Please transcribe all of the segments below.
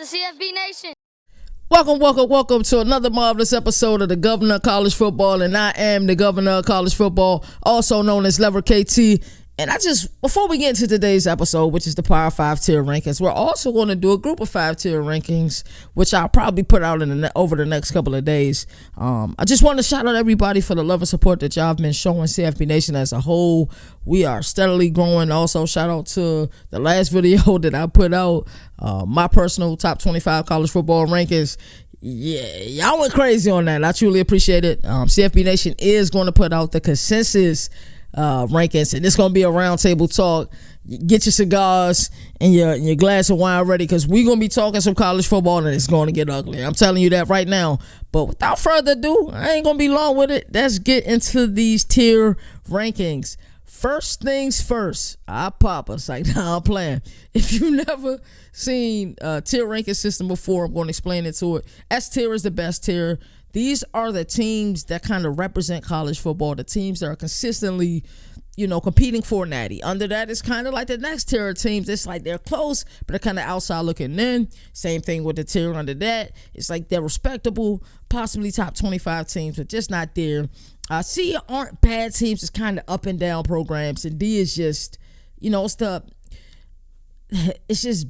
to CFB Nation. Welcome to another marvelous episode of the Governor of College Football, and I am the Governor of College Football, also known as Lever KT. And before we get into today's episode, which is the Power 5 tier rankings, we're also going to do a group of 5 tier rankings, which I'll probably put out over the next couple of days. I just want to shout out everybody for the love and support that y'all have been showing CFB Nation as a whole. We are steadily growing. Also, shout out to the last video that I put out, my personal top 25 college football rankings. Yeah, y'all went crazy on that. I truly appreciate it. CFB Nation is going to put out the consensus rankings, and it's gonna be a roundtable talk. Get your cigars and your glass of wine ready, because we're gonna be talking some college football, and it's gonna get ugly. I'm telling you that right now. But without further ado, I ain't gonna be long with it. Let's get into these tier rankings. First things first, I pop us like, nah, I'm playing. If you never seen a tier ranking system before, I'm gonna explain it to it. S tier is the best tier. These are the teams that kind of represent college football, the teams that are consistently, competing for natty. Under that, it's kind of like the next tier of teams. It's like they're close, but they're kind of outside looking in. Same thing with the tier under that. It's like they're respectable, possibly top 25 teams, but just not there. C aren't bad teams. It's kind of up and down programs. And D is just, it's just,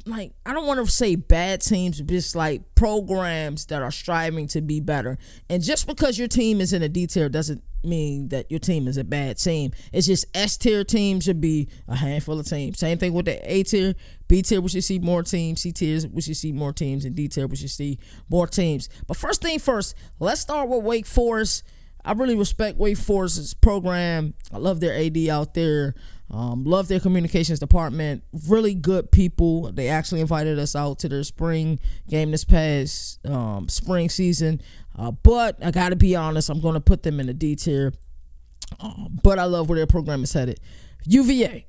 like, I don't want to say bad teams, but just like programs that are striving to be better. And just because your team is in a D tier doesn't mean that your team is a bad team. It's just S tier teams should be a handful of teams. Same thing with the A tier. B tier, we should see more teams. C tier, we should see more teams. And D tier, we should see more teams. But first thing first, let's start with Wake Forest. I really respect Wake Forest's program. I love their AD out there. Love their communications department. Really good people. They actually invited us out to their spring game this past spring season. But I got to be honest, I'm going to put them in the D tier. But I love where their program is headed. UVA.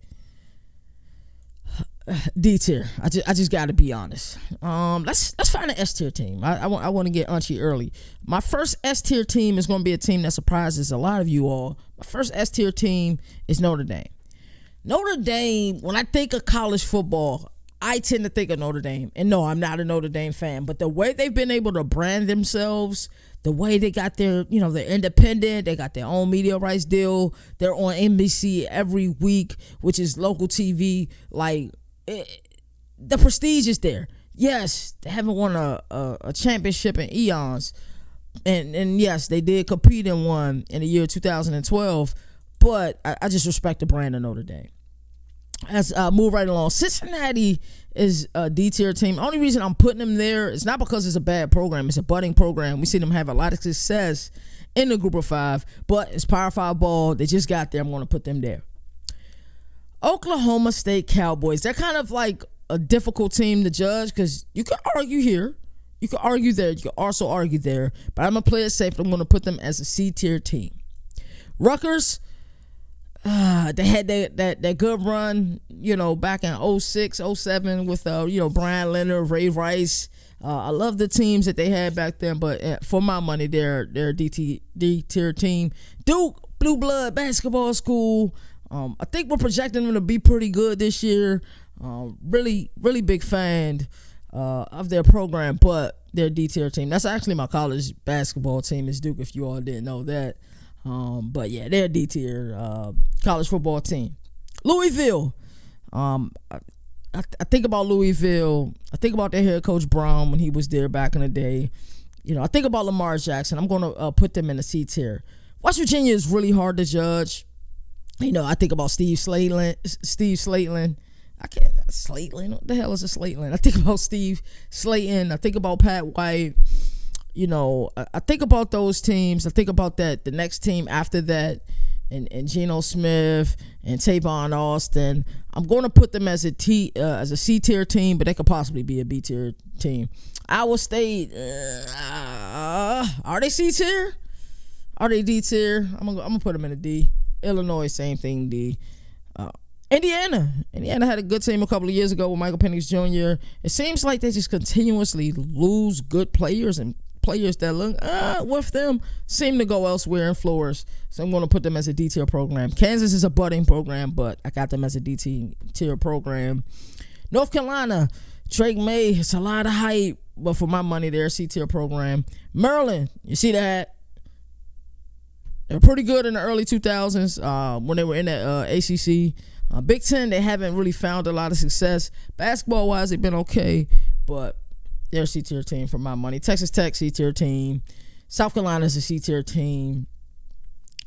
D tier. I just got to be honest. Let's find an S tier team. I want to get unchy early. My first S tier team is going to be a team that surprises a lot of you all. My first S tier team is Notre Dame. Notre Dame, when I think of college football, I tend to think of Notre Dame. And no, I'm not a Notre Dame fan, but the way they've been able to brand themselves, the way they got their, they're independent, they got their own media rights deal, they're on NBC every week, which is local TV, the prestige is there. Yes, they haven't won a championship in eons, and yes, they did compete in one in the year 2012, but I just respect the brand of Notre Dame. Let's move right along. Cincinnati is a D-tier team. The only reason I'm putting them there is not because it's a bad program. It's a budding program. We see them have a lot of success in the group of 5, but it's Power 5 ball. They just got there. I'm going to put them there. Oklahoma State Cowboys. They're kind of like a difficult team to judge because you can argue here. You can argue there. You can also argue there. But I'm going to play it safe. I'm going to put them as a C-tier team. Rutgers. They had that good run, back in 06, 07 with, Brian Leonard, Ray Rice. I love the teams that they had back then, but for my money, they're a D-tier team. Duke, Blue Blood Basketball School. I think we're projecting them to be pretty good this year. Really, really big fan of their program, but they're a D-tier team. That's actually my college basketball team is Duke, if you all didn't know that. But yeah, they're a D-tier college football team. Louisville. I think about Louisville. I think about their head coach Brown when he was there back in the day. I think about Lamar Jackson. I'm going to put them in the C tier. West Virginia is really hard to judge. I think about Steve Slateland. Slateland? What the hell is a Slateland? I think about Steve Slayton. I think about Pat White. I think about those teams. I think about the next team after that, and Geno Smith and Tavon Austin. I'm going to put them as a C tier team, but they could possibly be a B tier team. Iowa State, are they C tier? Are they D tier? I'm gonna put them in a D. Illinois, same thing, D. Indiana had a good team a couple of years ago with Michael Penix Jr. It seems like they just continuously lose good players, and players that look with them seem to go elsewhere and flourish. So I'm going to put them as a D-tier program. Kansas is a budding program, but I got them as a D-tier program. North Carolina, Drake May, it's a lot of hype, but for my money, they're a C-tier program. Maryland, you see that? They're pretty good in the early 2000s when they were in the ACC. Big Ten, they haven't really found a lot of success. Basketball-wise, they've been okay, but they're a C-tier team for my money. Texas Tech, C-tier team. South Carolina's a C-tier team.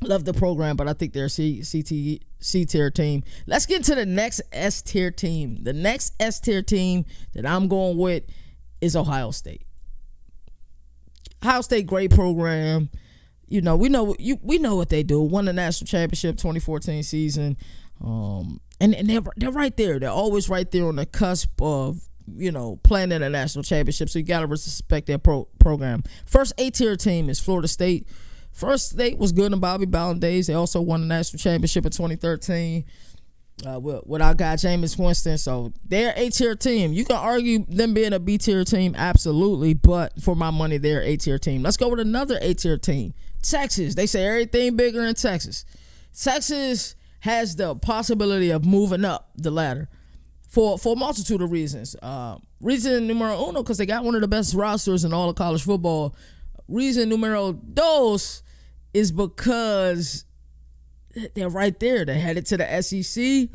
Love the program, but I think they're a C-tier team. Let's get into the next S-tier team. The next S-tier team that I'm going with is Ohio State. Ohio State, great program. We know what they do. Won the national championship 2014 season. And they're right there. They're always right there on the cusp of playing in a national championship. So you gotta respect their program. First A-tier team is Florida State. First State was good in Bobby Bowden days. They also won the national championship in 2013 with our guy Jameis Winston. So they're A-tier team. You can argue them being a B-tier team, absolutely, but for my money, they're A-tier team. Let's go with another A-tier team. Texas. They say everything bigger in Texas. Texas has the possibility of moving up the ladder for a multitude of reasons. Reason numero uno, because they got one of the best rosters in all of college football. Reason numero dos is because they're right there. They're headed to the SEC.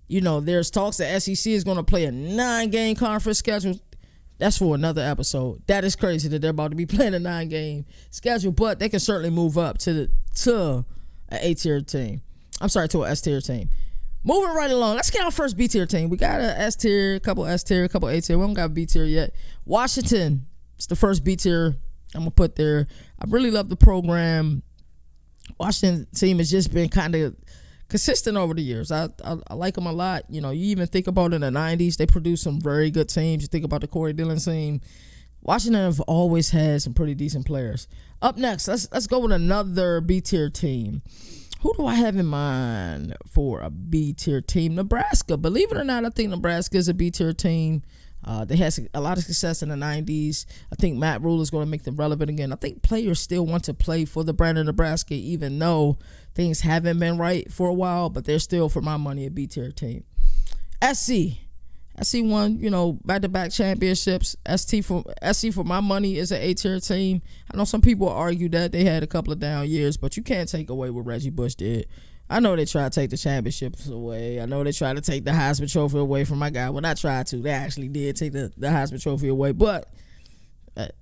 There's talks the SEC is going to play a 9-game conference schedule. That's for another episode. That is crazy that they're about to be playing a 9-game schedule, but they can certainly move up to an A-tier team. I'm sorry, to an S-tier team. Moving right along, let's get our first B-tier team. We got an S-tier, a couple S-tier, a couple A-tier. We don't got a B-tier yet. Washington, it's the first B-tier I'm going to put there. I really love the program. Washington team has just been kind of consistent over the years. I like them a lot. You even think about in the 90s, they produced some very good teams. You think about the Corey Dillon team. Washington have always had some pretty decent players. Up next, let's go with another B-tier team. Who do I have in mind for a B-tier team? Nebraska. Believe it or not, I think Nebraska is a B-tier team. They had a lot of success in the 90s. I think Matt Rule is going to make them relevant again. I think players still want to play for the brand of Nebraska, even though things haven't been right for a while, but they're still, for my money, a B-tier team. SC won, back-to-back championships. SC for my money is an A-tier team. I know some people argue that they had a couple of down years, but you can't take away what Reggie Bush did. I know they tried to take the championships away. I know they tried to take the Heisman Trophy away from my guy. Well, not tried to. They actually did take the Heisman Trophy away. But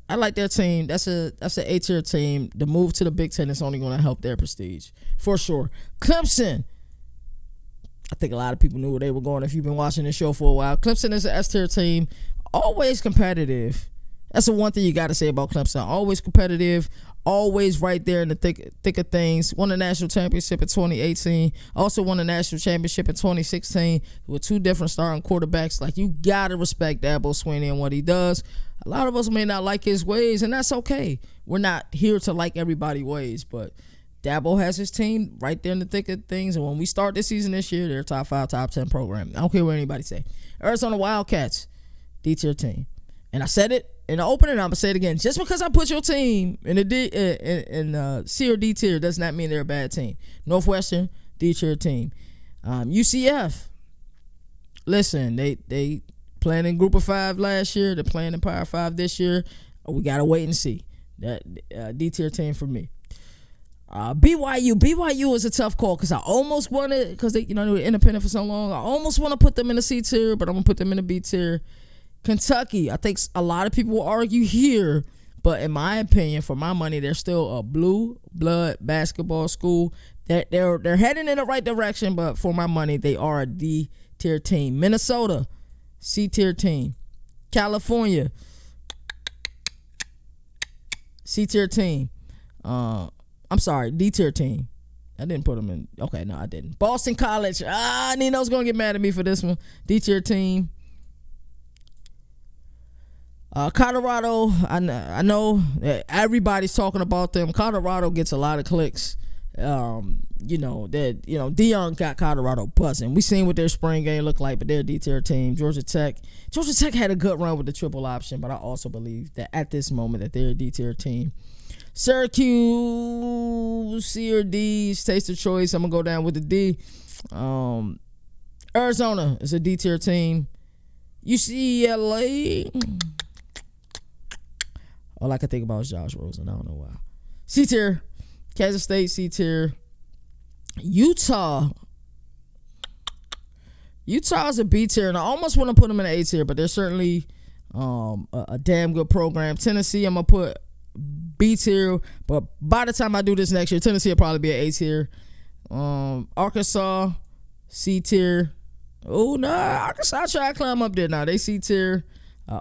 I like their team. That's an A-tier team. The move to the Big Ten is only going to help their prestige, for sure. Clemson. I think a lot of people knew where they were going if you've been watching this show for a while. Clemson is an S-tier team. Always competitive. That's the one thing you got to say about Clemson. Always competitive. Always right there in the thick of things. Won the national championship in 2018. Also won the national championship in 2016 with two different starting quarterbacks. Like, you got to respect Dabo Swinney and what he does. A lot of us may not like his ways, and that's okay. We're not here to like everybody's ways, but Dabo has his team right there in the thick of things, and when we start this season this year, they're a top 5, top 10 program. I don't care what anybody say. Arizona Wildcats, D-tier team. And I said it in the opening, I'm going to say it again. Just because I put your team in C or D tier does not mean they're a bad team. Northwestern, D-tier team. UCF, listen, they playing in Group of 5 last year. They're playing in Power 5 this year. We got to wait and see. That D-tier team for me. BYU is a tough call because I almost wanted, because they were independent for so long. I almost want to put them in the C tier, but I'm going to put them in the B tier. Kentucky, I think a lot of people will argue here, but in my opinion, for my money, they're still a blue blood basketball school. They're heading in the right direction, but for my money, they are a D tier team. Minnesota, C tier team. California, C tier team. I'm sorry, D tier team. I didn't put them in. Okay, no, I didn't. Boston College. Nino's gonna get mad at me for this one. D tier team. Colorado, I know that everybody's talking about them. Colorado gets a lot of clicks. Dion got Colorado buzzing. We seen what their spring game looked like, but they're a D-tier team. Georgia Tech had a good run with the triple option, but I also believe that at this moment that they're a D-tier team. Syracuse, C or D, taste of choice. I'm gonna go down with the D. Arizona is a D-tier team. UCLA. All I can think about is Josh Rosen. I don't know why. C tier. Kansas State, C tier. Utah's a B tier, and I almost want to put them in an A tier, but they're certainly a damn good program. Tennessee, I'm going to put B tier, but by the time I do this next year, Tennessee will probably be an A tier. Arkansas, C tier. Oh, no, Arkansas try to climb up there now. They C tier.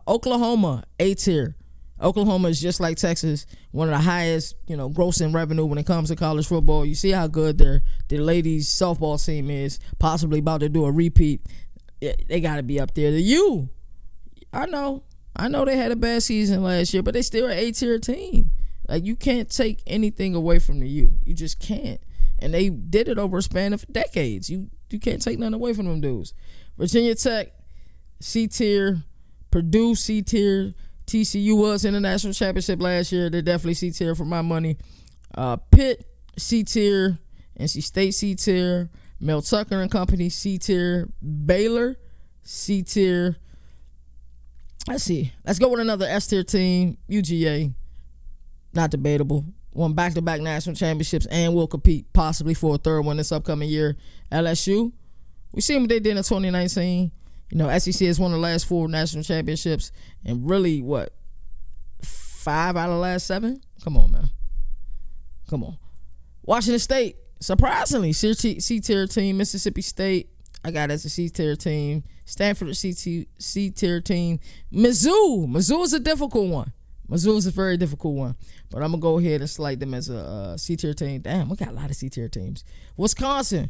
Oklahoma, A tier. Oklahoma is just like Texas, one of the highest, grossing revenue when it comes to college football. You see how good their ladies softball team is, possibly about to do a repeat. They got to be up there. The U, I know they had a bad season last year, but they still an A-tier team. Like, you can't take anything away from the U. You just can't. And they did it over a span of decades. You can't take nothing away from them dudes. Virginia Tech, C tier. Purdue, C tier. TCU was in the national championship last year. They're definitely C tier for my money. Pitt, C tier. NC State, C tier. Mel Tucker and Company, C tier. Baylor, C tier. Let's see. Let's go with another S tier team. UGA, not debatable. Won back-to-back national championships and will compete possibly for a third one this upcoming year. LSU, we seen what they did in 2019. SEC has won the last 4 national championships, and really, 5 out of the last 7? Come on, man. Come on. Washington State, surprisingly, C-tier team. Mississippi State, I got it as a C-tier team. Stanford, C-tier team. Mizzou is a difficult one. Mizzou is a very difficult one, but I'm going to go ahead and select them as a C-tier team. Damn, we got a lot of C-tier teams. Wisconsin,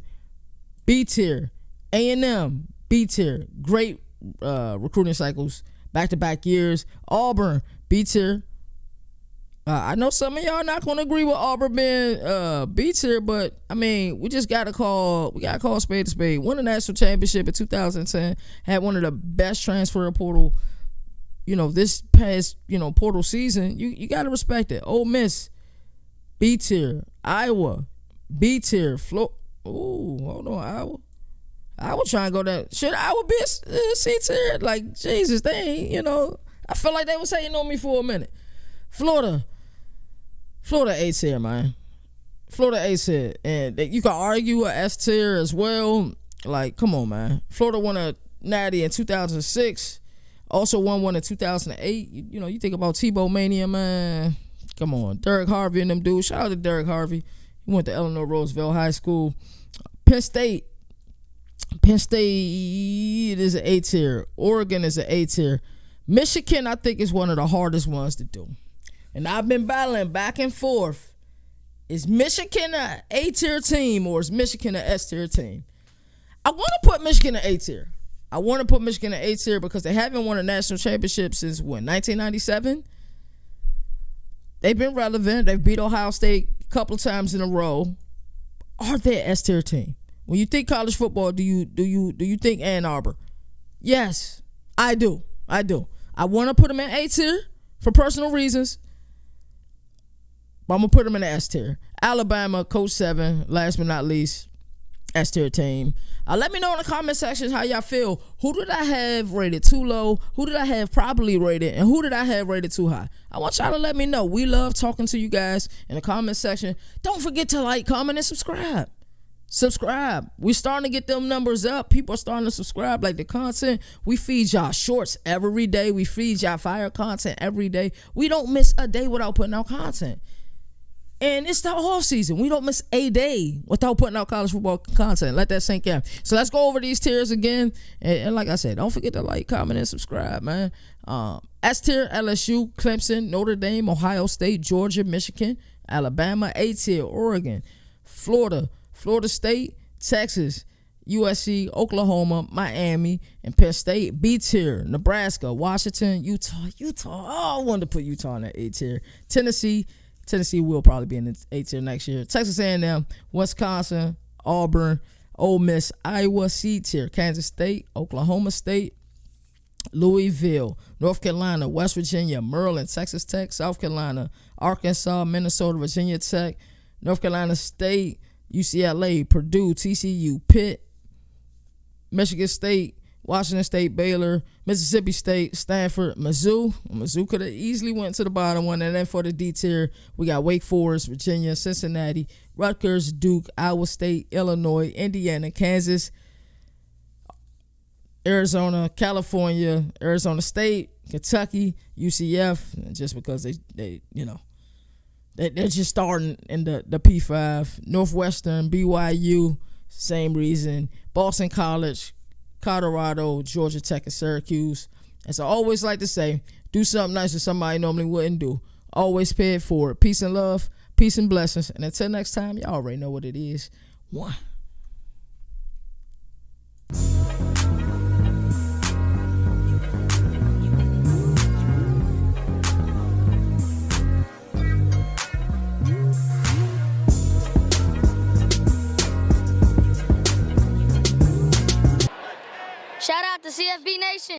B-tier. A&M, B tier. Great recruiting cycles, back-to-back years. Auburn, B tier. I know some of y'all not going to agree with Auburn being B tier, but we just got to call a spade a spade. Won the national championship in 2010. Had one of the best transfer portal. This past portal season. You got to respect it. Ole Miss, B tier. Iowa, B tier. Hold on, I was trying to go there. Should I would be a C tier? Like, Jesus, they ain't, I feel like they was hating on me for a minute. Florida A tier, man. Florida A tier. And you can argue a S tier as well. Like, come on, man. Florida won a natty in 2006. Also won one in 2008. You think about Tebow Mania, man. Come on. Derek Harvey and them dudes. Shout out to Derek Harvey. He went to Eleanor Roosevelt High School. Penn State is an A tier. Oregon is an A tier. Michigan, I think, is one of the hardest ones to do. And I've been battling back and forth. Is Michigan an A tier team or is Michigan an S tier team? I want to put Michigan in A tier. Because they haven't won a national championship since 1997. They've been relevant. They've beat Ohio State a couple of times in a row. Are they an S tier team? When you think college football, do you think Ann Arbor? Yes, I do. I want to put them in A tier for personal reasons, but I'm gonna put them in the S tier. Alabama, Coach 7, last but not least, S tier team. Let me know in the comment section how y'all feel. Who did I have rated too low? Who did I have properly rated? And who did I have rated too high? I want y'all to let me know. We love talking to you guys in the comment section. Don't forget to like, comment, and subscribe. We're starting to get them numbers up. People are starting to subscribe. Like the content, we feed y'all shorts every day. We feed y'all fire content every day. We don't miss a day without putting out content. And it's the off season. We don't miss a day without putting out college football content. Let that sink in. So let's go over these tiers again. And like I said, don't forget to like, comment, and subscribe, man. S tier, LSU, Clemson, Notre Dame, Ohio State, Georgia, Michigan, Alabama. A tier, Oregon, Florida State, Texas, USC, Oklahoma, Miami, and Penn State. B tier, Nebraska, Washington, Utah. Oh, I wanted to put Utah in that A tier. Tennessee will probably be in the A tier next year. Texas A&M, Wisconsin, Auburn, Ole Miss, Iowa, C tier. Kansas State, Oklahoma State, Louisville, North Carolina, West Virginia, Maryland, Texas Tech, South Carolina, Arkansas, Minnesota, Virginia Tech, North Carolina State, UCLA, Purdue, TCU, Pitt, Michigan State, Washington State, Baylor, Mississippi State, Stanford, Mizzou. Mizzou could have easily went to the bottom one. And then for the D tier, we got Wake Forest, Virginia, Cincinnati, Rutgers, Duke, Iowa State, Illinois, Indiana, Kansas, Arizona, California, Arizona State, Kentucky, UCF, just because they're just starting in the P5. Northwestern, BYU, same reason. Boston College, Colorado, Georgia Tech, and Syracuse. As I always like to say, do something nice that somebody normally wouldn't do. Always pay it forward. Peace and love, peace and blessings. And until next time, y'all already know what it is. One. Shout out to CFB Nation.